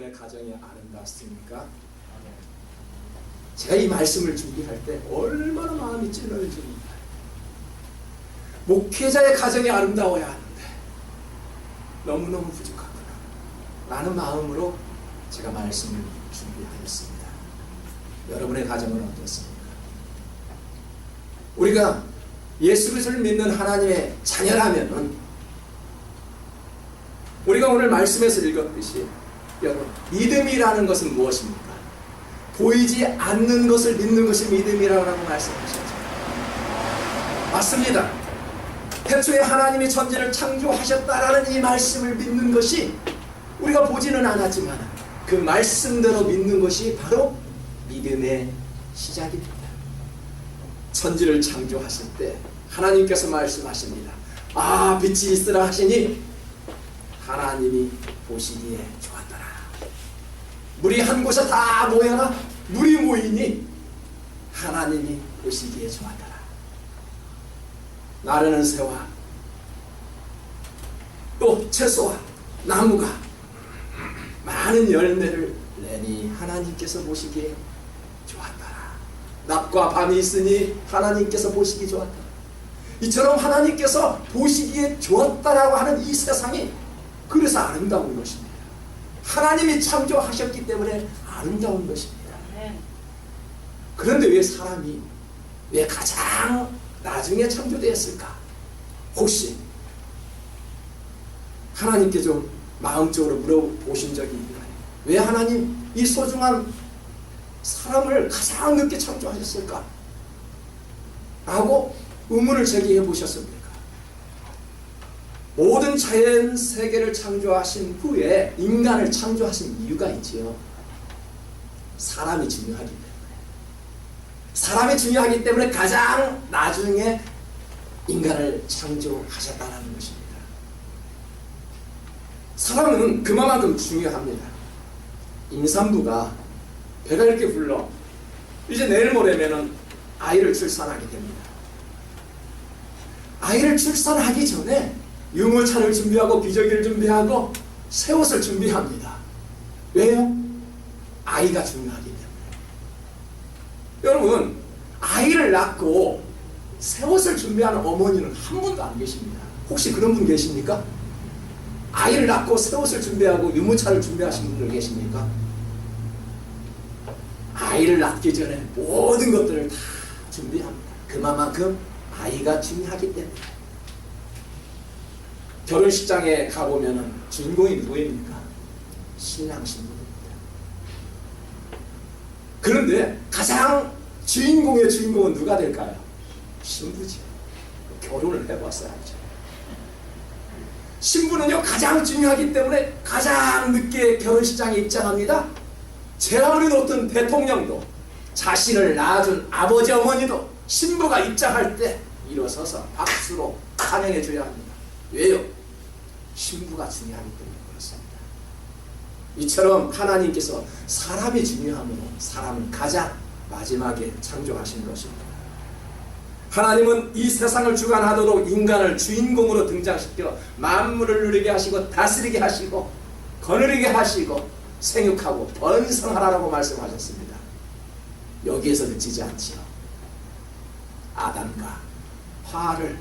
여러분의 가정이 아름답습니까? 제가 이 말씀을 준비할 때 얼마나 마음이 찔러지는지 몰라요. 목회자의 가정이 아름다워야 하는데 너무너무 부족하구나 라는 마음으로 제가 말씀을 준비하였습니다. 여러분의 가정은 어떻습니까? 우리가 예수 그리스도를 믿는 하나님의 자녀라면은 우리가 오늘 말씀에서 읽었듯이 여러분, 믿음이라는 것은 무엇입니까? 보이지 않는 것을 믿는 것이 믿음이라고 말씀하셨죠. 맞습니다. 태초에 하나님이 천지를 창조하셨다라는 이 말씀을 믿는 것이 우리가 보지는 않았지만 그 말씀대로 믿는 것이 바로 믿음의 시작입니다. 천지를 창조하실 때 하나님께서 말씀하십니다. 아, 빛이 있으라 하시니 하나님이 보시기에 좋았더라. 물이 한 곳에 다 모여라. 물이 모이니 하나님이 보시기에 좋았더라. 나르는 새와 또 채소와 나무가 많은 열매를 내니 하나님께서 보시기에 좋았더라. 낮과 밤이 있으니 하나님께서 보시기 좋았더라. 이처럼 하나님께서 보시기에 좋았다라고 하는 이 세상이 그래서 아름다운 것입니다. 하나님이 창조하셨기 때문에 아름다운 것입니다. 그런데 왜 사람이 왜 가장 나중에 창조되었을까? 혹시 하나님께 좀 마음적으로 물어보신 적이 있나요? 왜 하나님 이 소중한 사람을 가장 늦게 창조하셨을까? 라고 의문을 제기해 보셨습니까? 모든 자연 세계를 창조하신 후에 인간을 창조하신 이유가 있지요. 사람이 중요하기 때문에. 사람이 중요하기 때문에 가장 나중에 인간을 창조하셨다는 것입니다. 사람은 그만큼 중요합니다. 임산부가 배가 이렇게 불러 이제 내일 모레면은 아이를 출산하게 됩니다. 아이를 출산하기 전에 유모차를 준비하고 기저귀를 준비하고 새 옷을 준비합니다. 왜요? 아이가 중요하기 때문에. 여러분, 아이를 낳고 새 옷을 준비하는 어머니는 한 분도 안 계십니다. 혹시 그런 분 계십니까? 아이를 낳고 새 옷을 준비하고 유모차를 준비하시는 분들 계십니까? 아이를 낳기 전에 모든 것들을 다 준비합니다. 그만큼 아이가 중요하기 때문에. 결혼식장에 가보면 주인공이 누구입니까? 신랑 신부입니다. 그런데 가장 주인공의 주인공은 누가 될까요? 신부지. 결혼을 해봤어야죠. 신부는요 가장 중요하기 때문에 가장 늦게 결혼식장에 입장합니다. 제아무리 높은 대통령도 자신을 낳아준 아버지 어머니도 신부가 입장할 때 일어서서 박수로 환영해 줘야 합니다. 왜요? 신부가 중요하기 때문에 그렇습니다. 이처럼 하나님께서 사람이 중요함으로 사람을 가장 마지막에 창조하신 것입니다. 하나님은 이 세상을 주관하도록 인간을 주인공으로 등장시켜 만물을 누리게 하시고 다스리게 하시고 거느리게 하시고 생육하고 번성하라고 말씀하셨습니다. 여기에서 그치지 않지요. 아담과 하와를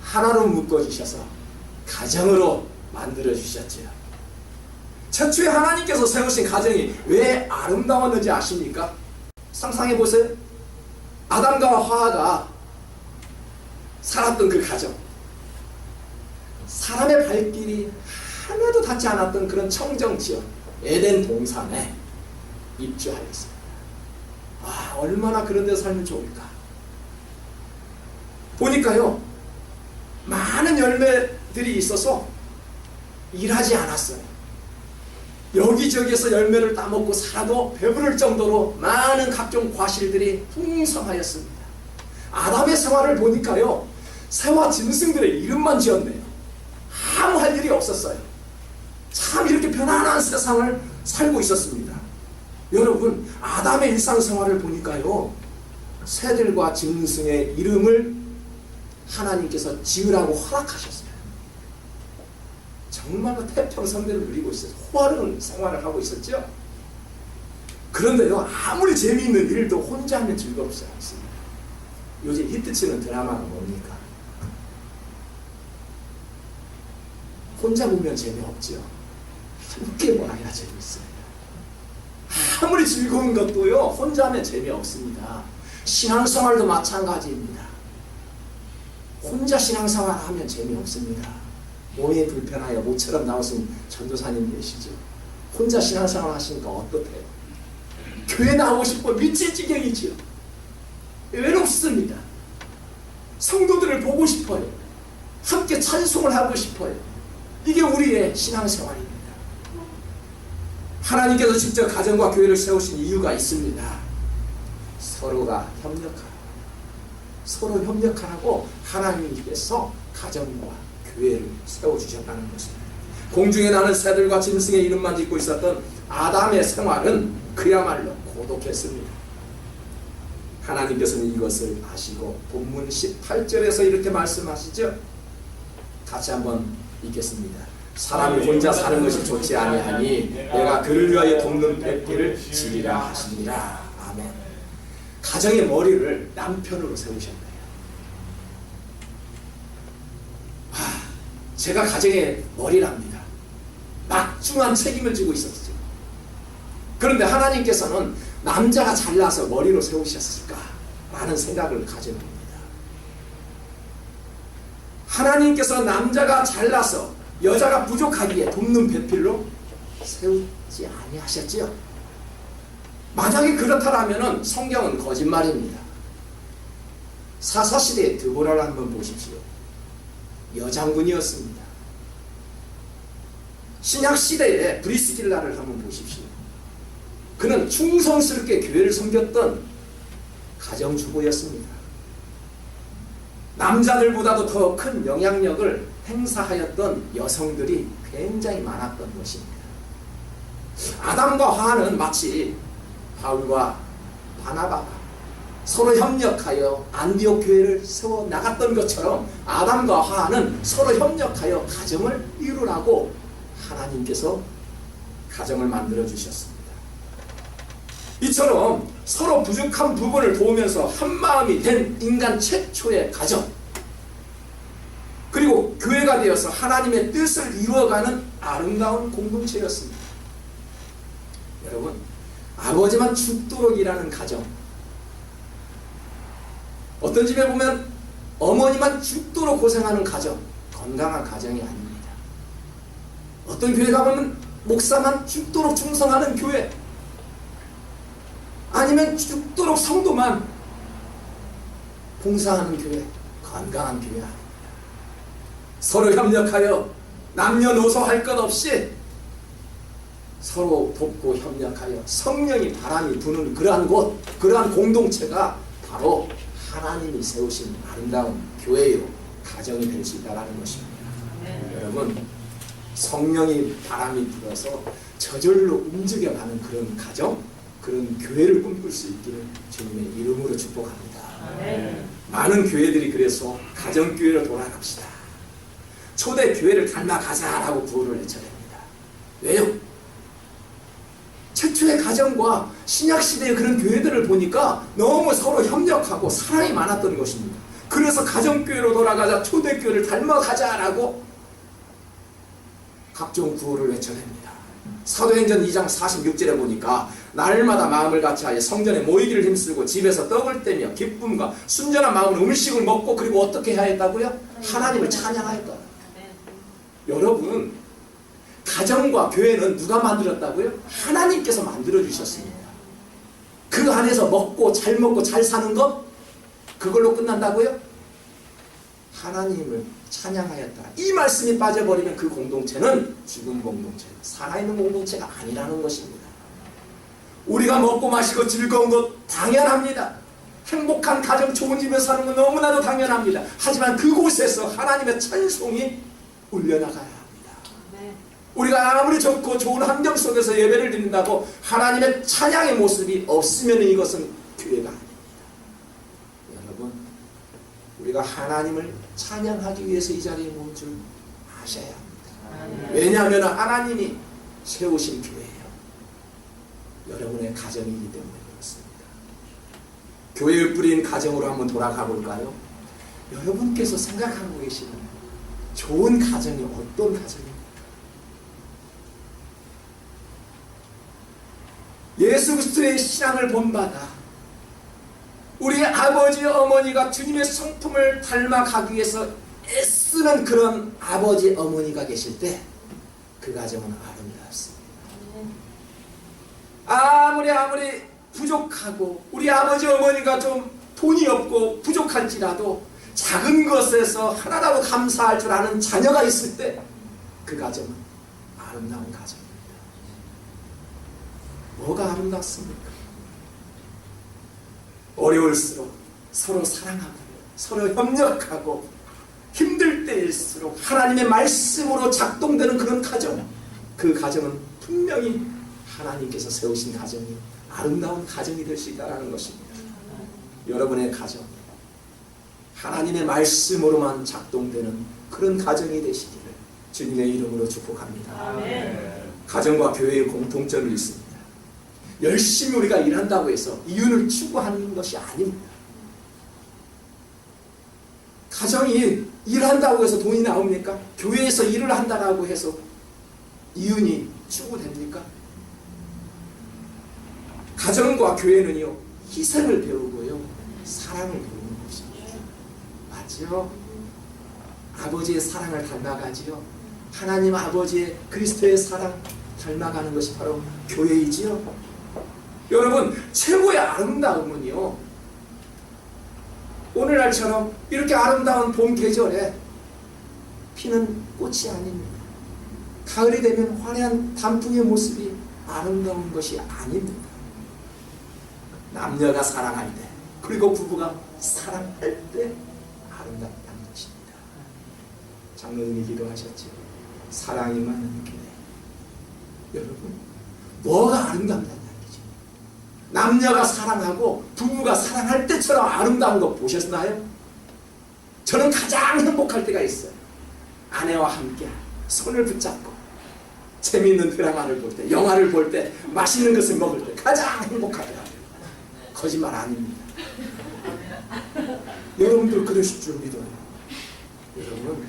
하나로 묶어주셔서 가정으로 만들어주셨지요. 최초에 하나님께서 세우신 가정이 왜 아름다웠는지 아십니까? 상상해보세요. 아담과 하와가 살았던 그 가정, 사람의 발길이 하나도 닿지 않았던 그런 청정지역 에덴 동산에 입주하였습니다. 아, 얼마나 그런 데 살면 좋을까. 보니까요 많은 열매들이 있어서 일하지 않았어요. 여기저기에서 열매를 따먹고 살아도 배부를 정도로 많은 각종 과실들이 풍성하였습니다. 아담의 생활을 보니까요 새와 짐승들의 이름만 지었네요. 아무 할 일이 없었어요. 참 이렇게 편안한 세상을 살고 있었습니다. 여러분, 아담의 일상생활을 보니까요 새들과 짐승의 이름을 하나님께서 지으라고 허락하셨어요. 정말로 태평성대를 누리고 있어서 호화로운 생활을 하고 있었죠. 그런데요, 아무리 재미있는 일도 혼자 하면 즐겁지 않습니다. 요즘 히트치는 드라마가 뭡니까? 혼자 보면 재미없죠. 함께 보아야 재미있어요. 아무리 즐거운 것도요, 혼자 하면 재미없습니다. 신앙생활도 마찬가지입니다. 혼자 신앙생활 하면 재미없습니다. 몸이 불편하여 모처럼 나오신 전도사님 계시죠? 혼자 신앙생활 하시니까 어떻대요? 교회 나오고 싶어 미칠 지경이지요. 외롭습니다. 성도들을 보고 싶어요. 함께 찬송을 하고 싶어요. 이게 우리의 신앙생활입니다. 하나님께서 직접 가정과 교회를 세우신 이유가 있습니다. 서로가 협력하라. 서로 협력하라고 하나님께서 가정과 교회를 세워주셨다는 것입니다. 공중에 나는 새들과 짐승의 이름만 짓고 있었던 아담의 생활은 그야말로 고독했습니다. 하나님께서는 이것을 아시고 본문 18절에서 이렇게 말씀하시죠. 같이 한번 읽겠습니다. 사람이 혼자 사는 것이 좋지 아니하니 내가 그를 위하여 돕는 뱃길을 지리라 하시니라. 아멘. 가정의 머리를 남편으로 세우셨네요. 제가 가정의 머리랍니다. 막중한 책임을 지고 있었죠. 그런데 하나님께서는 남자가 잘나서 머리로 세우셨을까? 라는 생각을 가져봅니다. 하나님께서 남자가 잘나서 여자가 부족하기에 돕는 배필로 세우지 아니하셨지요. 만약에 그렇다면 성경은 거짓말입니다. 사사시대의 드보라를 한번 보십시오. 여장군이었습니다. 신약시대의 브리스길라를 한번 보십시오. 그는 충성스럽게 교회를 섬겼던 가정주부였습니다. 남자들보다도 더 큰 영향력을 행사하였던 여성들이 굉장히 많았던 것입니다. 아담과 하와는 마치 바울과 바나바가 서로 협력하여 안디옥 교회를 세워 나갔던 것처럼 아담과 하와는 서로 협력하여 가정을 이루라고 하나님께서 가정을 만들어 주셨습니다. 이처럼 서로 부족한 부분을 도우면서 한마음이 된 인간 최초의 가정, 그리고 교회가 되어서 하나님의 뜻을 이루어가는 아름다운 공동체였습니다. 여러분, 아버지만 죽도록 일하는 가정, 어떤 집에 보면 어머니만 죽도록 고생하는 가정, 건강한 가정이 아닙니다. 어떤 교회 가보면 목사만 죽도록 충성하는 교회, 아니면 죽도록 성도만 봉사하는 교회, 건강한 교회 아닙니다. 서로 협력하여 남녀노소 할 것 없이 서로 돕고 협력하여 성령이 바람이 부는 그러한 곳, 그러한 공동체가 바로 하나님이 세우신 아름다운 교회요 가정이 될 수 있다는 것입니다. 여러분, 성령이 바람이 불어서 저절로 움직여가는 그런 가정, 그런 교회를 꿈꿀 수 있기를 주님의 이름으로 축복합니다. 많은 교회들이 그래서 가정교회로 돌아갑시다. 초대교회를 닮아가자라고 구호를 외쳐냅니다. 왜요? 최초의 가정과 신약시대의 그런 교회들을 보니까 너무 서로 협력하고 사랑이 많았던 것입니다. 그래서 가정교회로 돌아가자, 초대교회를 닮아가자라고 각종 구호를 외쳐냅니다. 사도행전 2장 46절에 보니까 날마다 마음을 같이하여 성전에 모이기를 힘쓰고 집에서 떡을 떼며 기쁨과 순전한 마음으로 음식을 먹고, 그리고 어떻게 해야 했다고요? 하나님을 찬양하였다. 여러분, 가정과 교회는 누가 만들었다고요? 하나님께서 만들어주셨습니다. 그 안에서 먹고 잘 사는 것? 그걸로 끝난다고요? 하나님을 찬양하였다. 이 말씀이 빠져버리면 그 공동체는 죽은 공동체, 살아있는 공동체가 아니라는 것입니다. 우리가 먹고 마시고 즐거운 것 당연합니다. 행복한 가정, 좋은 집에 사는 건 너무나도 당연합니다. 하지만 그곳에서 하나님의 찬송이 울려나가야 합니다. 우리가 아무리 좋고 좋은 환경 속에서 예배를 드린다고 하나님의 찬양의 모습이 없으면 이것은 교회가 아닙니다. 여러분, 우리가 하나님을 찬양하기 위해서 이 자리에 모은 줄 아셔야 합니다. 왜냐하면 하나님이 세우신 교회예요. 여러분의 가정이기 때문에 그렇습니다. 교회를 뿌린 가정으로 한번 돌아가 볼까요? 여러분께서 생각하고 계시는 좋은 가정이 어떤 가정입니까? 예수 그리스도의 신앙을 본받아 우리 아버지 어머니가 주님의 성품을 닮아가기 위해서 애쓰는 그런 아버지 어머니가 계실 때 그 가정은 아름답습니다. 아무리 부족하고 우리 아버지 어머니가 좀 돈이 없고 부족할지라도 작은 것에서 하나라도 감사할 줄 아는 자녀가 있을 때 그 가정은 아름다운 가정입니다. 뭐가 아름답습니까? 어려울수록 서로 사랑하고 서로 협력하고 힘들 때일수록 하나님의 말씀으로 작동되는 그런 가정, 그 가정은 분명히 하나님께서 세우신 가정이 아름다운 가정이 될 수 있다는 것입니다. 여러분의 가정, 하나님의 말씀으로만 작동되는 그런 가정이 되시기를 주님의 이름으로 축복합니다. 아멘. 가정과 교회의 공통점이 있습니다. 열심히 우리가 일한다고 해서 이윤을 추구하는 것이 아닙니다. 가정이 일한다고 해서 돈이 나옵니까? 교회에서 일을 한다고 해서 이윤이 추구됩니까? 가정과 교회는요, 희생을 배우고요, 사랑을 배우는 것입니다. 맞죠? 아버지의 사랑을 닮아가지요. 하나님 아버지의 그리스도의 사랑 닮아가는 것이 바로 교회이지요. 여러분, 최고의 아름다움은요, 오늘날처럼 이렇게 아름다운 봄 계절에 피는 꽃이 아닙니다. 가을이 되면 화려한 단풍의 모습이 아름다운 것이 아닙니다. 남녀가 사랑할 때, 그리고 부부가 사랑할 때 아름답다는 것입니다. 장로님이 기도하셨죠. 사랑이 많은 교회. 여러분, 뭐가 아름답다는 얘기죠? 남녀가 사랑하고 부부가 사랑할 때처럼 아름다운 거 보셨나요? 저는 가장 행복할 때가 있어요. 아내와 함께 손을 붙잡고 재미있는 드라마를 볼 때, 영화를 볼 때, 맛있는 것을 먹을 때 가장 행복하더라고요. 거짓말 아닙니다. 여러분들 그러실 줄 믿어요. 여러분,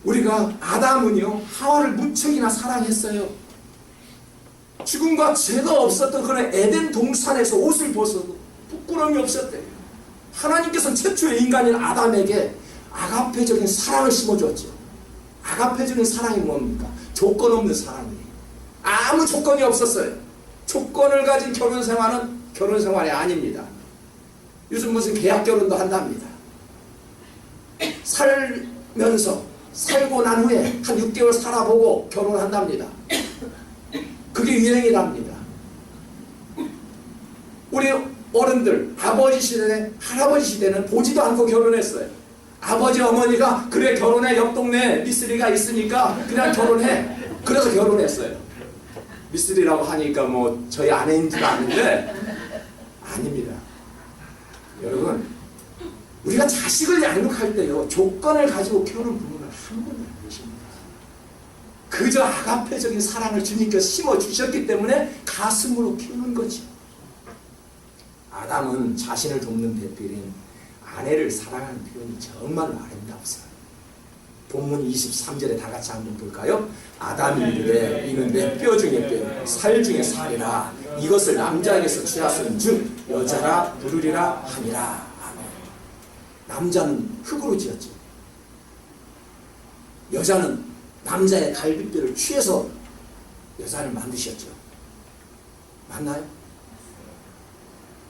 우리가 아담은요, 하와를 무척이나 사랑했어요. 죽음과 죄가 없었던 그런 에덴 동산에서 옷을 벗어도 부끄러움이 없었대요. 하나님께서는 최초의 인간인 아담에게 아가페적인 사랑을 심어줬죠. 아가페적인 사랑이 뭡니까? 조건 없는 사랑이에요. 아무 조건이 없었어요. 조건을 가진 결혼 생활은 결혼 생활이 아닙니다. 요즘 무슨 계약 결혼도 한답니다. 살고 난 후에 한 6개월 살아보고 결혼한답니다. 그게 유행이랍니다. 우리 어른들, 아버지 시대, 할아버지 시대는 보지도 않고 결혼했어요. 아버지 어머니가 그래 결혼해, 옆 동네에 미쓰리가 있으니까 그냥 결혼해. 그래서 결혼했어요. 미쓰리라고 하니까 뭐 저희 아내인 줄 아는데 아닙니다. 여러분, 우리가 자식을 양육할 때요, 조건을 가지고 키우는 부모는 한 분도 안 계십니다. 그저 아가페적인 사랑을 주님께서 심어주셨기 때문에 가슴으로 키우는 거죠. 아담은 자신을 돕는 대표인 아내를 사랑하는 표현이 정말로 아름다웠어요. 본문 23절에 다 같이 한번 볼까요? 아담이 이르되 이는 내 뼈 중에 뼈, 살 중에 살이라. 이것을 남자에게서 취하신 즉 여자라 부르리라 하니라. 아멘. 남자는 흙으로 지었죠. 여자는 남자의 갈비뼈를 취해서 여자를 만드셨죠. 맞나요?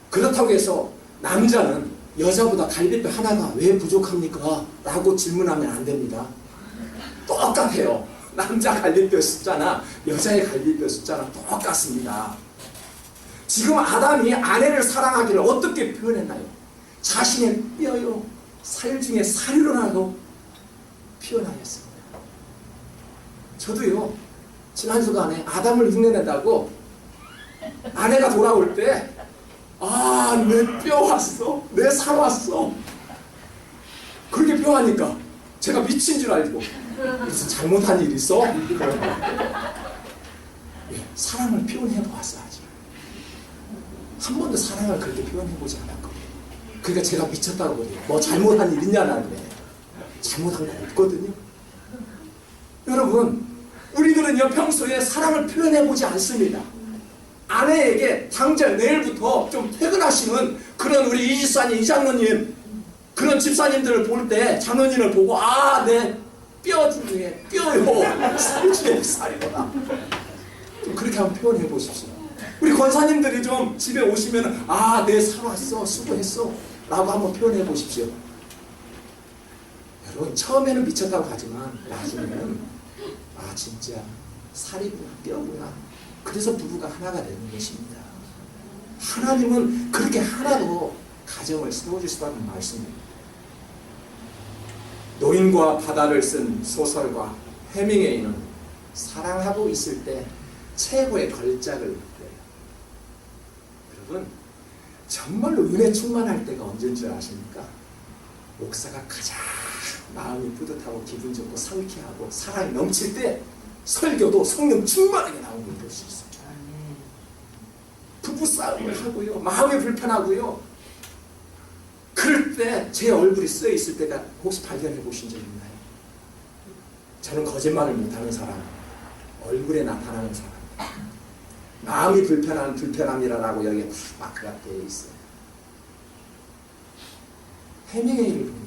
그렇다고 해서 남자는 여자보다 갈비뼈 하나가 왜 부족합니까? 라고 질문하면 안 됩니다. 똑같아요. 남자 갈비뼈 숫자나 여자의 갈비뼈 숫자는 똑같습니다. 지금 아담이 아내를 사랑하기를 어떻게 표현했나요? 자신의 뼈요, 살 중에 살이로라고 표현하였습니다. 저도요, 지난 주간에 아담을 흉내낸다고 아내가 돌아올 때 아, 내 뼈 왔어, 내 살 왔어, 그렇게 표현하니까 제가 미친 줄 알고 무슨 잘못한 일 있어? 예, 사랑을 표현해 보았어야지. 한 번도 사랑을 그렇게 표현해 보지 않았거든요. 그러니까 제가 미쳤다고 그래요. 뭐 잘못한 일 있냐나 그래. 잘못한 거 없거든요. 여러분, 우리들은요 평소에 사랑을 표현해 보지 않습니다. 아내에게 당장 내일부터 좀 퇴근하시는 그런 우리 이집사님, 이장로님, 그런 집사님들을 볼 때 장로님을 보고 내 뼈 중에 뼈요, 살 중에 살이구나. 좀 그렇게 한번 표현해 보십시오. 우리 권사님들이 좀 집에 오시면 내 살 왔어, 수고했어 라고 한번 표현해 보십시오. 여러분, 처음에는 미쳤다고 하지만 나중에는 진짜 살이구나, 뼈구나. 그래서 부부가 하나가 되는 것입니다. 하나님은 그렇게 하나로 가정을 세워주시다는 말씀입니다. 노인과 바다를 쓴 소설가 해밍웨이는 사랑하고 있을 때 최고의 걸작을 냈대요. 여러분, 정말로 은혜 충만할 때가 언제인 줄 아십니까? 목사가 가장 마음이 뿌듯하고 기분 좋고 상쾌하고 사랑이 넘칠 때 설교도 성령 충만하게 나오는 걸 볼 수 있어요. 부부싸움을 하고요, 마음이 불편하고요, 그럴 때 제 얼굴이 쓰여 있을 때가 혹시 발견해 보신 적 있나요? 저는 거짓말을 못하는 사람, 얼굴에 나타나는 사람, 마음이 불편한 불편함이라고 여기에 다 마크가 되어 있어요. 해밍웨이를 보니까요,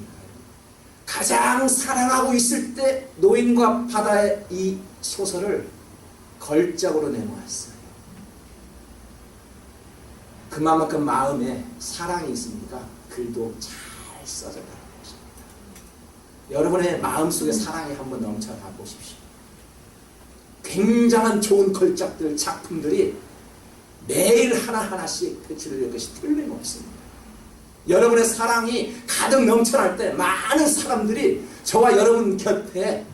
가장 사랑하고 있을 때 노인과 바다의 이 소설을 걸작으로 내놓았어요. 그만큼 마음에 사랑이 있으니까 글도 잘 써졌다는 것입니다. 여러분의 마음속에 사랑이 한번 넘쳐나 보십시오. 굉장한 좋은 걸작들, 작품들이 매일 하나하나씩 배출될 것이 틀림없습니다. 여러분의 사랑이 가득 넘쳐날 때 많은 사람들이 저와 여러분 곁에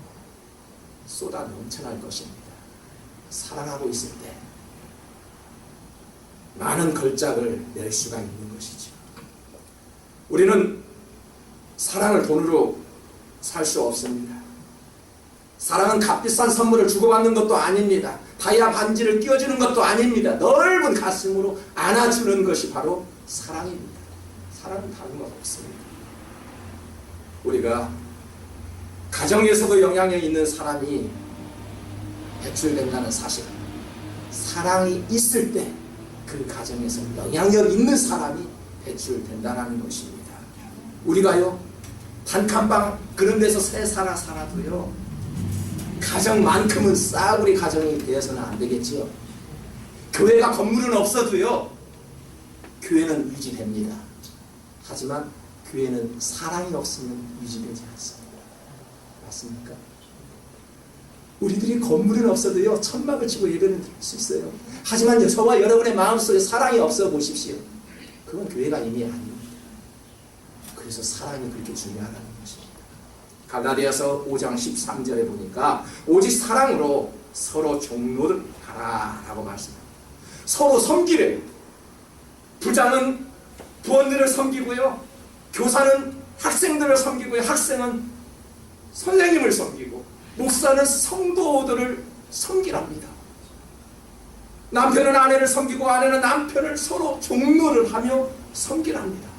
쏟아 넘쳐날 것입니다. 사랑하고 있을 때 많은 걸작을 낼 수가 있는 것이죠. 우리는 사랑을 돈으로 살 수 없습니다. 사랑은 값비싼 선물을 주고받는 것도 아닙니다. 다이아 반지를 끼워주는 것도 아닙니다. 넓은 가슴으로 안아주는 것이 바로 사랑입니다. 사랑은 다른 것 없습니다. 우리가 가정에서도 영향력 있는 사람이 배출된다는 사실, 사랑이 있을 때 그 가정에서 영향력 있는 사람이 배출된다는 것입니다. 우리가요 단칸방 그런 데서 새 살아도요 가정만큼은 싸구리 가정이 되어서는 안 되겠지요. 교회가 건물은 없어도요 교회는 유지됩니다. 하지만 교회는 사랑이 없으면 유지되지 않습니다. 맞습니까? 우리들이 건물은 없어도요 천막을 치고 예배를 드릴 수 있어요. 하지만 저와 여러분의 마음속에 사랑이 없어 보십시오. 그건 교회가 이미 아닙니다. 그래서 사랑이 그렇게 중요하다는 것입니다. 갈라디아서 5장 13절에 보니까 오직 사랑으로 서로 종로를 하라라고 말씀합니다. 서로 섬기래요. 부자는 부원들을 섬기고요, 교사는 학생들을 섬기고요, 학생은 선생님을 섬기고, 목사는 성도들을 섬기랍니다. 남편은 아내를 섬기고 아내는 남편을 서로 종로를 하며 섬기랍니다.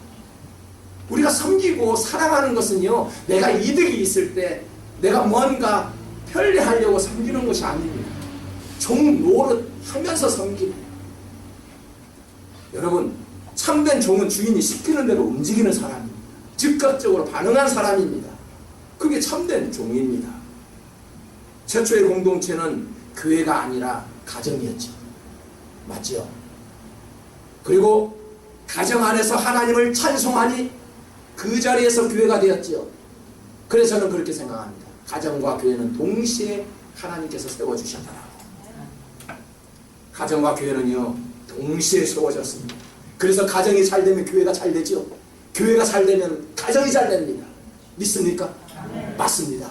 우리가 섬기고 사랑하는 것은요 내가 이득이 있을 때 내가 뭔가 편리하려고 섬기는 것이 아닙니다. 종노릇 하면서 섬기는. 여러분, 참된 종은 주인이 시키는 대로 움직이는 사람입니다. 즉각적으로 반응한 사람입니다. 그게 참된 종입니다. 최초의 공동체는 교회가 아니라 가정이었죠. 맞죠? 그리고 가정 안에서 하나님을 찬송하니 그 자리에서 교회가 되었죠. 그래서 저는 그렇게 생각합니다. 가정과 교회는 동시에 하나님께서 세워주셨다라고. 가정과 교회는요 동시에 세워졌습니다. 그래서 가정이 잘 되면 교회가 잘 되죠. 교회가 잘 되면 가정이 잘 됩니다. 믿습니까? 맞습니다.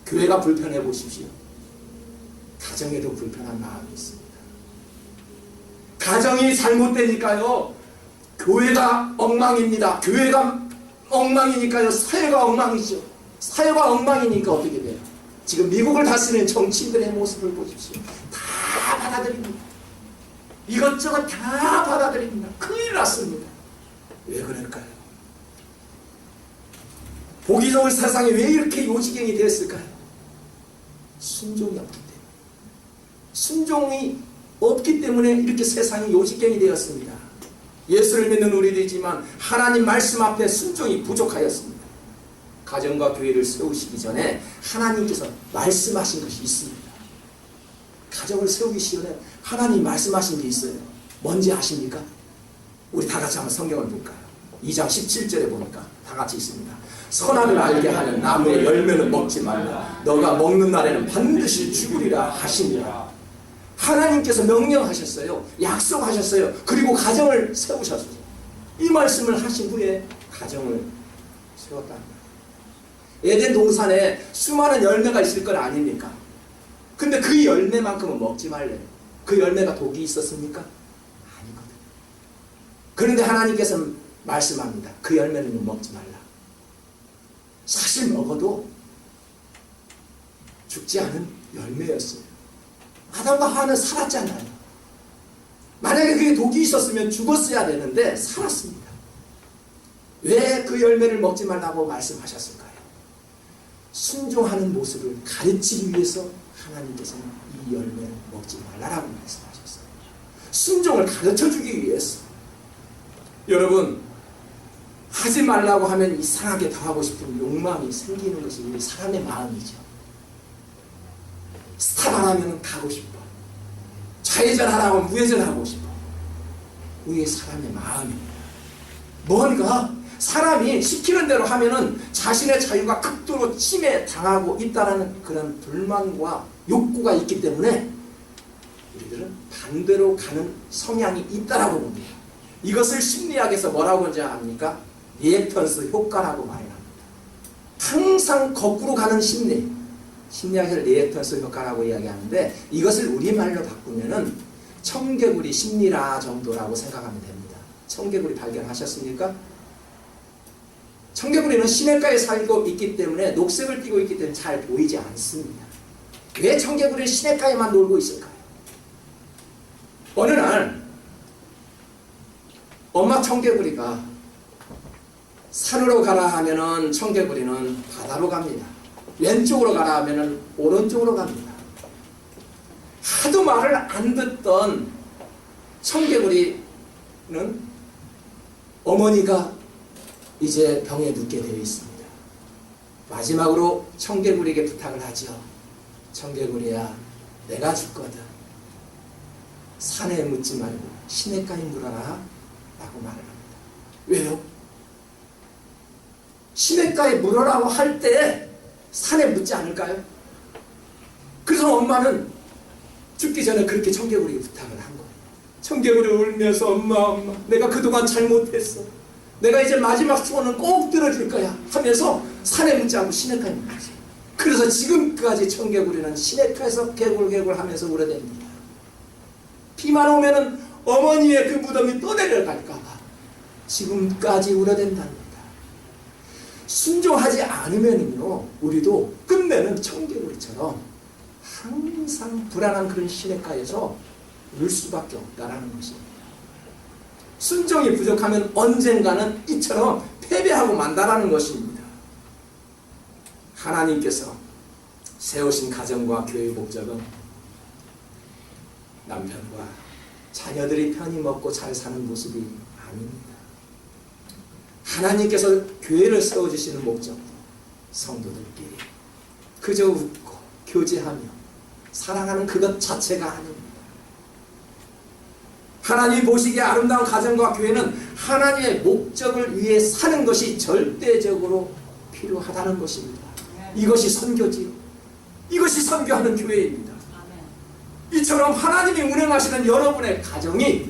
교회가 불편해 보십시오. 가정에도 불편한 마음이 있습니다. 가정이 잘못되니까요 교회가 엉망입니다. 교회가 엉망이니까요 사회가 엉망이죠. 사회가 엉망이니까 어떻게 돼요? 지금 미국을 다스리는 정치인들의 모습을 보십시오. 다 받아들입니다. 이것저것 다 받아들입니다. 큰일 났습니다. 왜 그럴까요? 보기 좋은 세상이 왜 이렇게 요지경이 되었을까요? 순종이 없기 때문에. 순종이 없기 때문에 이렇게 세상이 요지경이 되었습니다. 예수를 믿는 우리들이지만 하나님 말씀 앞에 순종이 부족하였습니다. 가정과 교회를 세우시기 전에 하나님께서 말씀하신 것이 있습니다. 가정을 세우기 전에 하나님 말씀하신 게 있어요. 뭔지 아십니까? 우리 다 같이 한번 성경을 볼까요? 2장 17절에 보니까 다 같이 있습니다. 선악을 알게 하는 나무의 열매는 먹지 말라. 너가 먹는 날에는 반드시 죽으리라 하시니라. 하나님께서 명령하셨어요. 약속하셨어요. 그리고 가정을 세우셨어요. 이 말씀을 하신 후에 가정을 세웠답니다. 에덴 동산에 수많은 열매가 있을 건 아닙니까? 근데 그 열매만큼은 먹지 말래요. 그 열매가 독이 있었습니까? 아니거든요. 그런데 하나님께서 말씀합니다. 그 열매는 먹지 말라. 사실 먹어도 죽지 않은 열매였어요. 아담과 하와는 살았잖아요. 만약에 그게 독이 있었으면 죽었어야 되는데 살았습니다. 왜 그 열매를 먹지 말라고 말씀하셨을까요? 순종하는 모습을 가르치기 위해서 하나님께서는 이 열매를 먹지 말라라고 말씀하셨어요. 순종을 가르쳐주기 위해서. 여러분, 하지 말라고 하면 이상하게 더 하고 싶은 욕망이 생기는 것이 우리 사람의 마음이죠. 스탑 안 하면 가고 싶어. 좌회전 하라고 하면 우회전 하고 싶어. 우리 사람의 마음입니다. 뭔가 사람이 시키는 대로 하면은 자신의 자유가 극도로 침해당하고 있다는 그런 불만과 욕구가 있기 때문에 우리들은 반대로 가는 성향이 있다라고 봅니다. 이것을 심리학에서 뭐라고 합니까? 리액턴스 효과라고 말합니다. 항상 거꾸로 가는 심리, 심리학에서 리액턴스 효과라고 이야기하는데 이것을 우리말로 바꾸면은 청개구리 심리라 정도라고 생각하면 됩니다. 청개구리 발견하셨습니까? 청개구리는 시냇가에 살고 있기 때문에 녹색을 띠고 있기 때문에 잘 보이지 않습니다. 왜 청개구리는 시냇가에만 놀고 있을까요? 어느 날 엄마 청개구리가 산으로 가라 하면은 청개구리는 바다로 갑니다. 왼쪽으로 가라 하면은 오른쪽으로 갑니다. 하도 말을 안 듣던 청개구리는 어머니가 이제 병에 눕게 되어 있습니다. 마지막으로 청개구리에게 부탁을 하죠. 청개구리야, 내가 죽거든. 산에 묻지 말고 시냇가에 물어라 라고 말을 합니다. 왜요? 시냇가에 물어라고 할 때 산에 묻지 않을까요? 그래서 엄마는 죽기 전에 그렇게 청개구리에게 부탁을 한 거예요. 청개구리 울면서 엄마 내가 그동안 잘못했어. 내가 이제 마지막 소원은 꼭 들어줄 거야 하면서 산에 묻지 않고 시냇가에 묻지. 그래서 지금까지 청개구리는 시냇가에서 개굴개굴 하면서 울어댑니다. 비만 오면은 어머니의 그 무덤이 또 내려갈까봐 지금까지 울어댄답니다. 순종하지 않으면요 우리도 끝내는 청개구리처럼 항상 불안한 그런 시냇가에서 울 수밖에 없다라는 것입니다. 순종이 부족하면 언젠가는 이처럼 패배하고 만다라는 것입니다. 하나님께서 세우신 가정과 교회의 목적은 남편과 자녀들이 편히 먹고 잘 사는 모습이 아닙니다. 하나님께서 교회를 세워주시는 목적도 성도들끼리 그저 웃고 교제하며 사랑하는 그것 자체가 아닙니다. 하나님 보시기에 아름다운 가정과 교회는 하나님의 목적을 위해 사는 것이 절대적으로 필요하다는 것입니다. 이것이 선교지요. 이것이 선교하는 교회입니다. 이처럼 하나님이 운영하시는 여러분의 가정이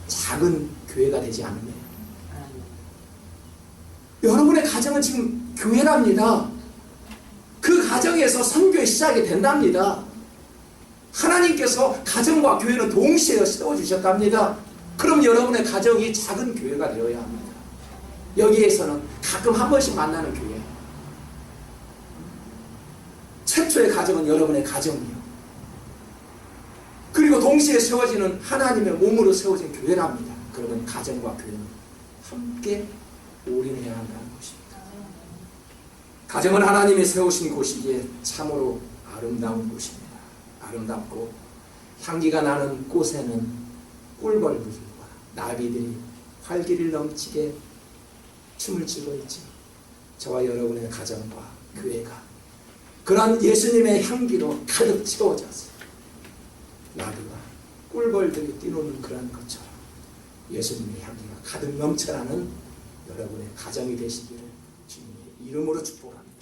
작은 교회가 되지 않으면 여러분의 가정은 지금 교회랍니다. 그 가정에서 선교의 시작이 된답니다. 하나님께서 가정과 교회는 동시에 세워주셨답니다. 그럼 여러분의 가정이 작은 교회가 되어야 합니다. 여기에서는 가끔 한 번씩 만나는 교회, 최초의 가정은 여러분의 가정이요. 그리고 동시에 세워지는 하나님의 몸으로 세워진 교회랍니다. 그러면 가정과 교회는 함께 올인해야 한다는 것입니다. 가정은 하나님이 세우신 곳이기에 참으로 아름다운 곳입니다. 아름답고 향기가 나는 꽃에는 꿀벌들과 나비들이 활기를 넘치게 춤을 추고 있죠. 저와 여러분의 가정과 교회가 그러한 예수님의 향기로 가득 채워져서 나비와 꿀벌들이 뛰노는 그런 것처럼 예수님의 향기가 가득 넘쳐나는 여러분의 가정이 되시기를 주님의 이름으로 축복합니다.